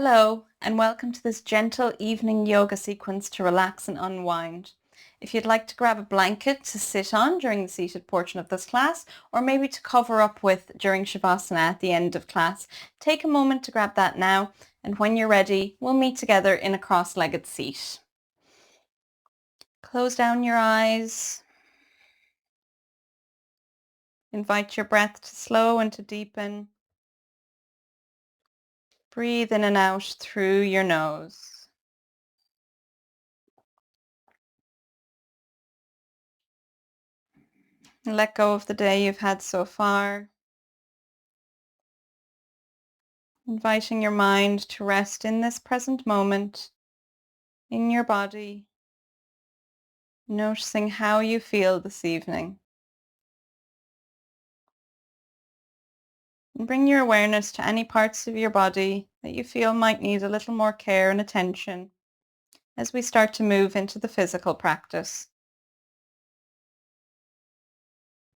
Hello, and welcome to this gentle evening yoga sequence to relax and unwind. If you'd like to grab a blanket to sit on during the seated portion of this class, or maybe to cover up with during Shavasana at the end of class, take a moment to grab that now, and when you're ready, we'll meet together in a cross-legged seat. Close down your eyes. Invite your breath to slow and to deepen. Breathe in and out through your nose. Let go of the day you've had so far. Inviting your mind to rest in this present moment, in your body, noticing how you feel this evening. And bring your awareness to any parts of your body that you feel might need a little more care and attention as we start to move into the physical practice.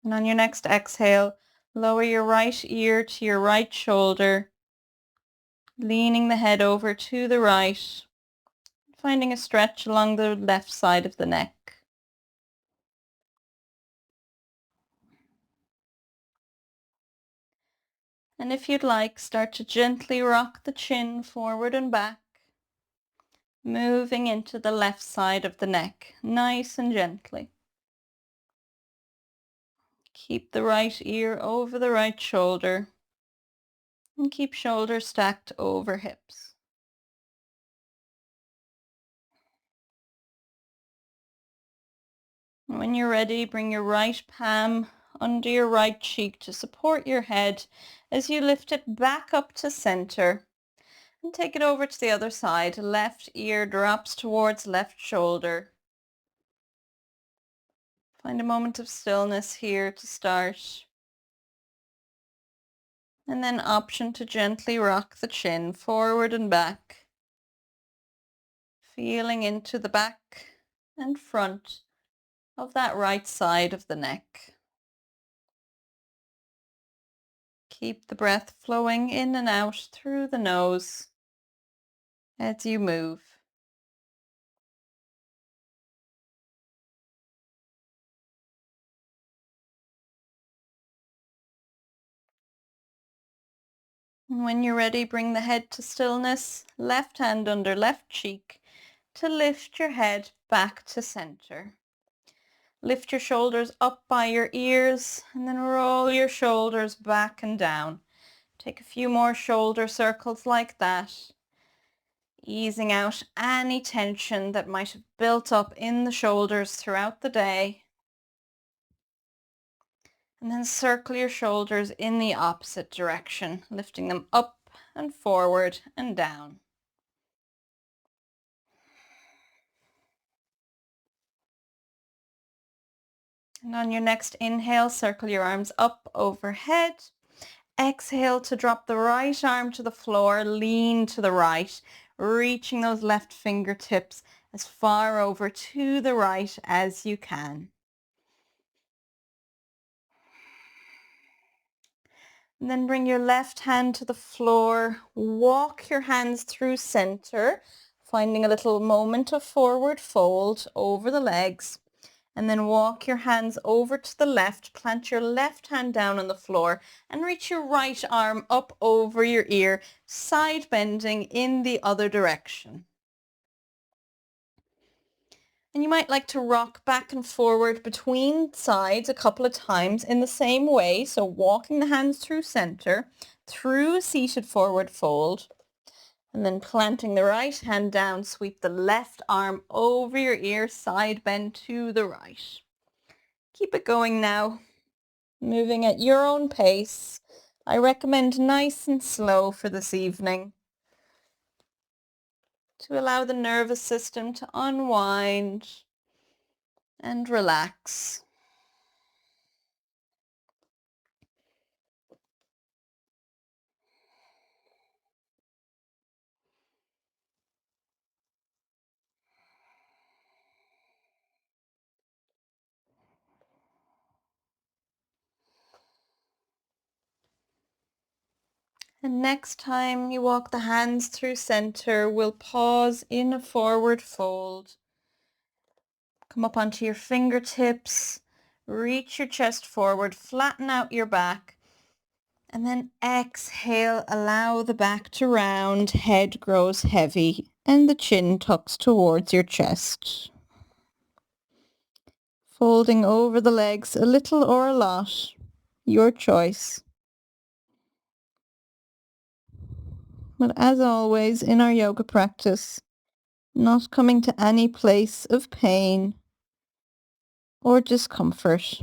And on your next exhale, lower your right ear to your right shoulder, leaning the head over to the right, finding a stretch along the left side of the neck. And if you'd like, start to gently rock the chin forward and back, moving into the left side of the neck, nice and gently. Keep the right ear over the right shoulder, and keep shoulders stacked over hips. When you're ready, bring your right palm under your right cheek to support your head as you lift it back up to center. And take it over to the other side. Left ear drops towards left shoulder. Find a moment of stillness here to start. And then option to gently rock the chin forward and back. Feeling into the back and front of that right side of the neck. Keep the breath flowing in and out through the nose as you move. And when you're ready, bring the head to stillness, left hand under left cheek to lift your head back to center. Lift your shoulders up by your ears and then roll your shoulders back and down. Take a few more shoulder circles like that, easing out any tension that might have built up in the shoulders throughout the day. And then circle your shoulders in the opposite direction, lifting them up and forward and down. And on your next inhale, circle your arms up overhead. Exhale to drop the right arm to the floor, lean to the right, reaching those left fingertips as far over to the right as you can. And then bring your left hand to the floor, walk your hands through center, finding a little moment of forward fold over the legs. And then walk your hands over to the left, plant your left hand down on the floor and reach your right arm up over your ear, side bending in the other direction. And you might like to rock back and forward between sides a couple of times in the same way. So walking the hands through center, through a seated forward fold, and then planting the right hand down, sweep the left arm over your ear, side bend to the right. Keep it going now, moving at your own pace. I recommend nice and slow for this evening to allow the nervous system to unwind and relax. And next time you walk the hands through center, we'll pause in a forward fold. Come up onto your fingertips, reach your chest forward, flatten out your back, and then exhale, allow the back to round, head grows heavy, and the chin tucks towards your chest. Folding over the legs a little or a lot, your choice. But as always in our yoga practice, not coming to any place of pain or discomfort.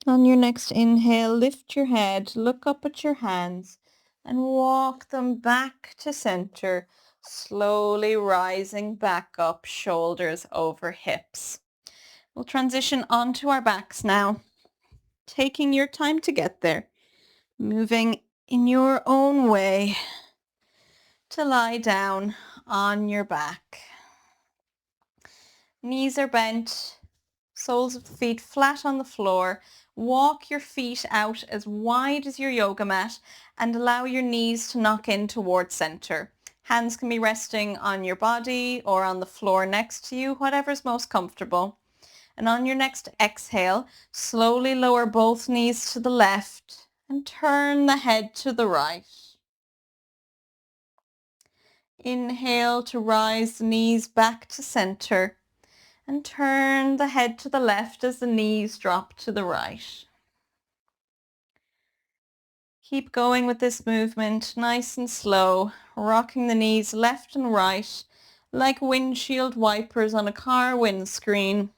On your next inhale, lift your head, look up at your hands, and walk them back to center, slowly rising back up, shoulders over hips. We'll transition onto our backs now, taking your time to get there, moving in your own way to lie down on your back. Knees are bent, soles of the feet flat on the floor. Walk your feet out as wide as your yoga mat and allow your knees to knock in towards center. Hands can be resting on your body or on the floor next to you, whatever's most comfortable. And on your next exhale, slowly lower both knees to the left and turn the head to the right. Inhale to rise the knees back to center and turn the head to the left as the knees drop to the right. Keep going with this movement, nice and slow, rocking the knees left and right like windshield wipers on a car windscreen.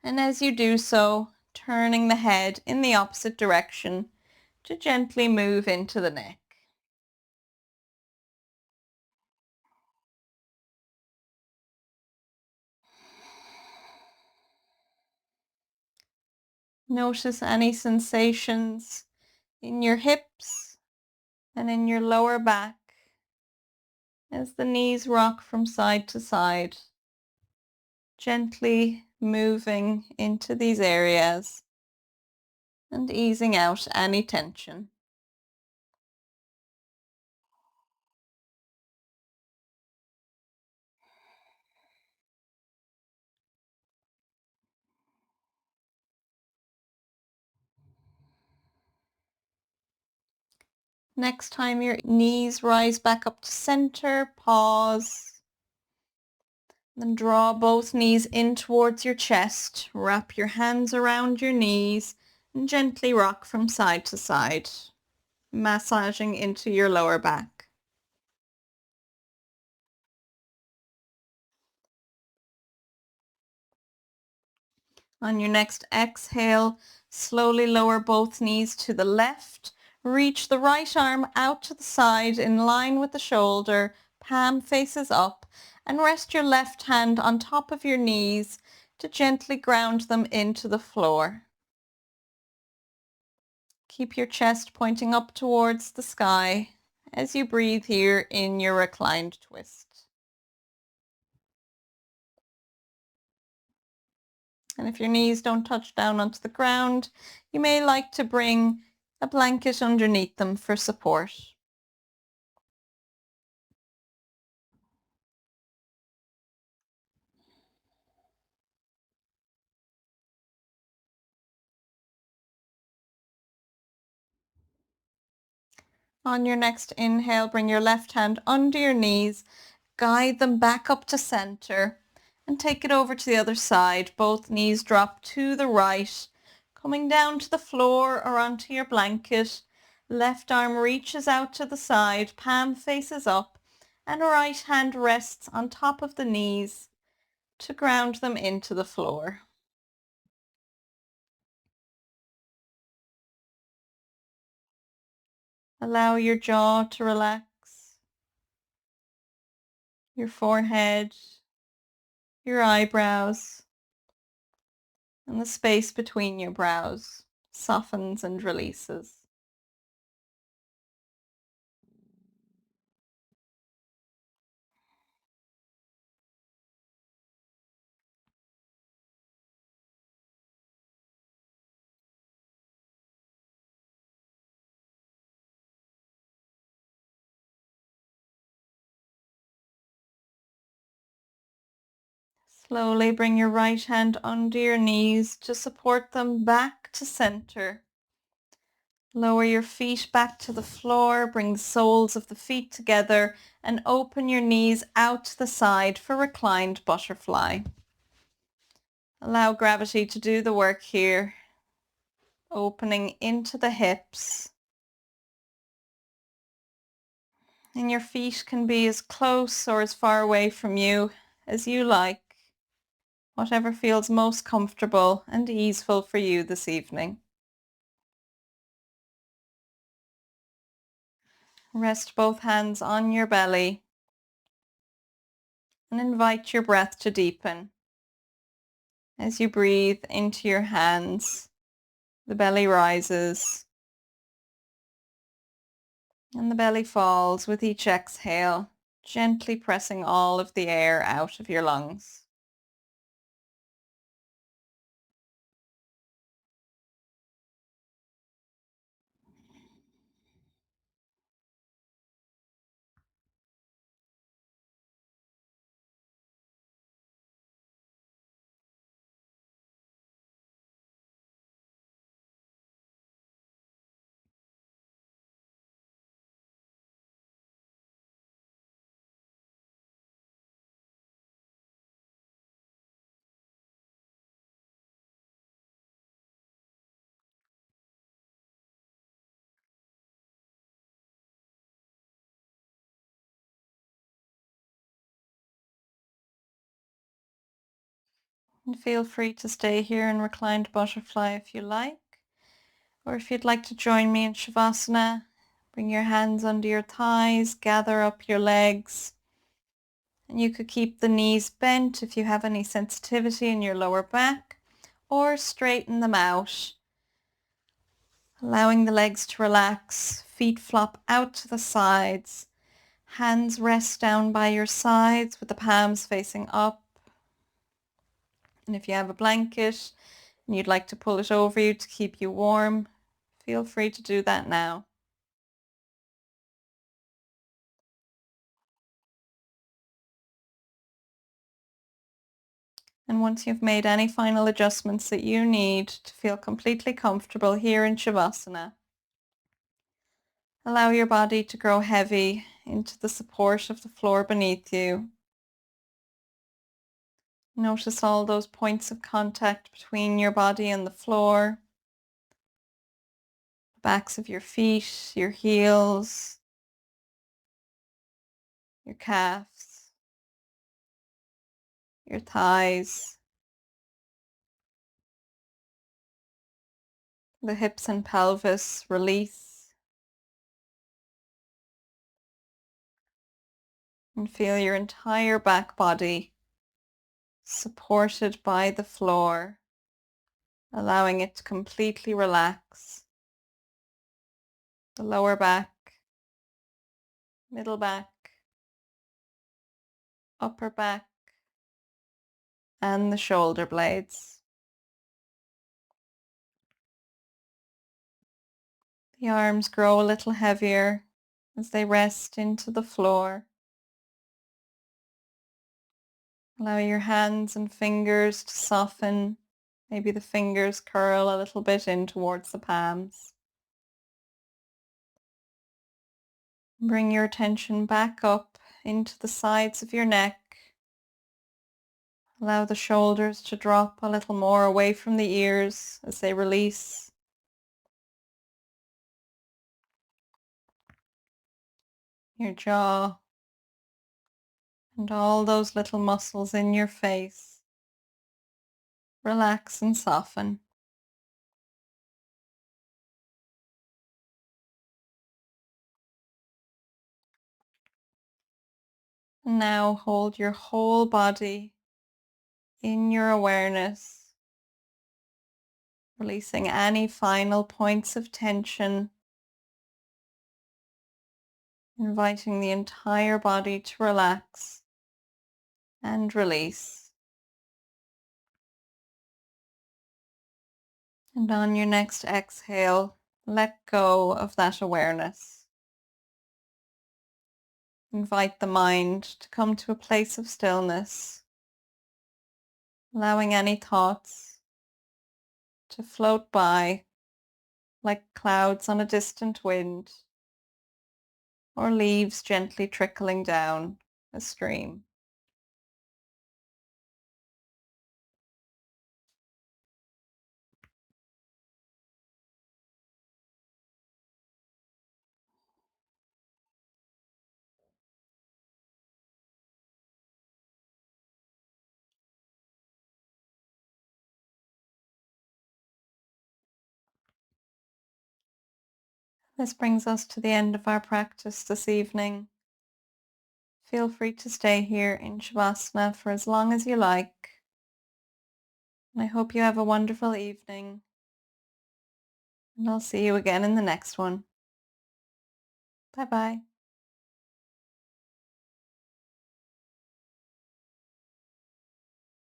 And as you do so, turning the head in the opposite direction to gently move into the neck. Notice any sensations in your hips and in your lower back as the knees rock from side to side, gently moving into these areas and easing out any tension. Next time your knees rise back up to center, pause. Then draw both knees in towards your chest. Wrap your hands around your knees and gently rock from side to side, massaging into your lower back. On your next exhale, slowly lower both knees to the left. Reach the right arm out to the side in line with the shoulder, palm faces up, and rest your left hand on top of your knees to gently ground them into the floor. Keep your chest pointing up towards the sky as you breathe here in your reclined twist. And if your knees don't touch down onto the ground, you may like to bring a blanket underneath them for support. On your next inhale, bring your left hand under your knees, guide them back up to center, and take it over to the other side. Both knees drop to the right, coming down to the floor or onto your blanket. Left arm reaches out to the side, palm faces up, and right hand rests on top of the knees to ground them into the floor. Allow your jaw to relax, your forehead, your eyebrows, and the space between your brows softens and releases. Slowly bring your right hand under your knees to support them back to center. Lower your feet back to the floor, bring the soles of the feet together and open your knees out to the side for reclined butterfly. Allow gravity to do the work here, opening into the hips. And your feet can be as close or as far away from you as you like, whatever feels most comfortable and easeful for you this evening. Rest both hands on your belly and invite your breath to deepen. As you breathe into your hands, the belly rises and the belly falls with each exhale, gently pressing all of the air out of your lungs. And feel free to stay here in reclined butterfly if you like, or if you'd like to join me in Shavasana, bring your hands under your thighs, gather up your legs, and you could keep the knees bent if you have any sensitivity in your lower back, or straighten them out, allowing the legs to relax, feet flop out to the sides, hands rest down by your sides with the palms facing up. And if you have a blanket and you'd like to pull it over you to keep you warm, feel free to do that now. And once you've made any final adjustments that you need to feel completely comfortable here in Shavasana, allow your body to grow heavy into the support of the floor beneath you. Notice all those points of contact between your body and the floor, the backs of your feet, your heels, your calves, your thighs, the hips and pelvis release, and feel your entire back body supported by the floor, allowing it to completely relax. The lower back, middle back, upper back, and the shoulder blades. The arms grow a little heavier as they rest into the floor. Allow your hands and fingers to soften. Maybe the fingers curl a little bit in towards the palms. Bring your attention back up into the sides of your neck. Allow the shoulders to drop a little more away from the ears as they release. Your jaw and all those little muscles in your face. Relax and soften. And now hold your whole body in your awareness, releasing any final points of tension, inviting the entire body to relax and release. And on your next exhale, let go of that awareness. Invite the mind to come to a place of stillness, allowing any thoughts to float by like clouds on a distant wind or leaves gently trickling down a stream. This brings us to the end of our practice this evening. Feel free to stay here in Shavasana for as long as you like. And I hope you have a wonderful evening. And I'll see you again in the next one. Bye-bye.